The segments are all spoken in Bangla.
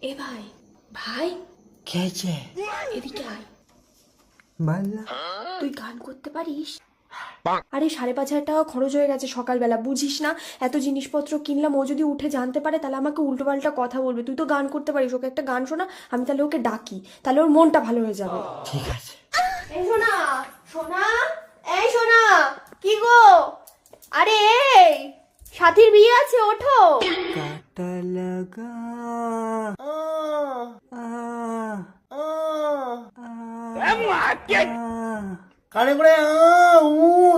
এ ভাই ভাই কে আছে? এদিকে আয়। বল। তুই গান করতে পারিস? আরে 5,500 টাকা খরচ হয়ে গেছে সকালবেলা, বুঝিস না? এত জিনিসপত্র কিনলাম, ও যদি উঠে জানতে পারে তাহলে আমাকে উল্টোপাল্টা কথা বলবে। তুই তো গান করতে পারিস, ওকে একটা গান শোনা, আমি তাহলে ওকে ডাকি, তাহলে ওর মনটা ভালো হয়ে যাবে। ঠিক আছে। এই শোনা শোনা, এই শোনা, কি গো? আরে এই সাথীর বিয়ে আছে, ওঠো। কাটা লাগা। কানে করে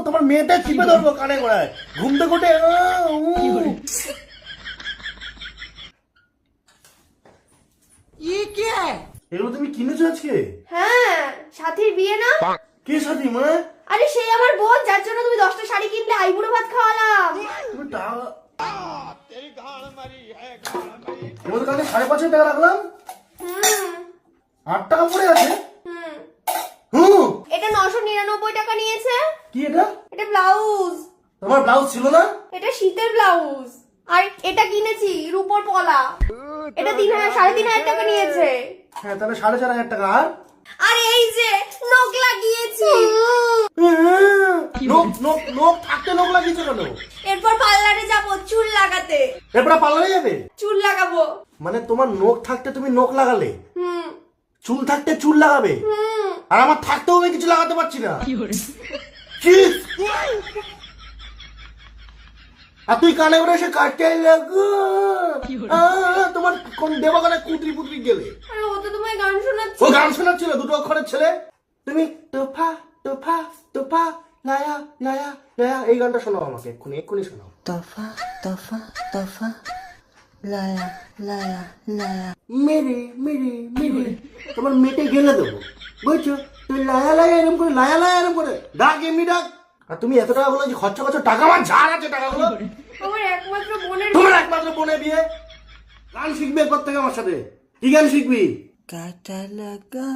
তোমার মেয়েটা চিপে ধরবো কানে করে ঘুমতে ঘুটে এগুলো তুমি কিনেছো আজকে? হ্যাঁ, সাথীর বিয়ে না? কে সাথী মা? আরে সেই আমার বোন, যার জন্য তুমি 10টা শাড়ি কিনলে, আইবুড়ো ভাত খাওয়ালাম। তুমি টাকা তোমাদের কাছে 5,500 টাকা রাখলাম, 8 টাকা পড়ে আছে। এটা 999 টাকা নিয়েছে। কি এটা? এটা ব্লাউজ। তোমার ব্লাউজ ছিল না? এটা শীতের ব্লাউজ। আর এটা কিনেছি রূপোর পলা, এটা 3,500 টাকা নিয়েছে। হ্যাঁ, তাহলে 4,500 টাকা। আর এই যে নখ লাগিয়েছি। নোক থাকতে নোক লাগিয়েছো কেন? এরপর পার্লারে যাবো চুল লাগাতে। এরপর পার্লারে যাবে? চুল লাগাবো। মানে তোমার নোক থাকতে তুমি নোক লাগালে, চুল থাকতে চুল লাগাবে, আর আমার থাকতেও আমি কিছু লাগাতে পারছি না। কি? আর তুই কানে করে এসে কাটতে লাগো, তোমার কোন দেবাগানে কুতরি পুতরি গেলে? আরে ও তো তোমায় গান শোনাচ্ছে। ও গান শোনাচ্ছিল, 2 অক্ষরের ছেলে। তুমি তোফা তোফা তোফা লায়া লায়া লায়া, এই গানটা শোনাও আমাকে, এক্ষুনি শোনাও। তফা তফা তফা লায়া লায়া লায়া। মেরে মেরে মেরে তোমার মেটে গেলে দেবো, বুঝছো? তুই লায়া লায়া এরম করে, লায়া লায়া এরম করে ডাক, এমনি ডাক। আর তুমি এত টাকা বলো যে খরচা করছো, টাকা আমার ঝাড় আছে টাকাগুলো। আমার একমাত্র বোনের। তোমার একমাত্র বোনের বিয়ে, গান শিখবে এরপর থেকে আমার সাথে। কি গান শিখবি? কাটা লাগা।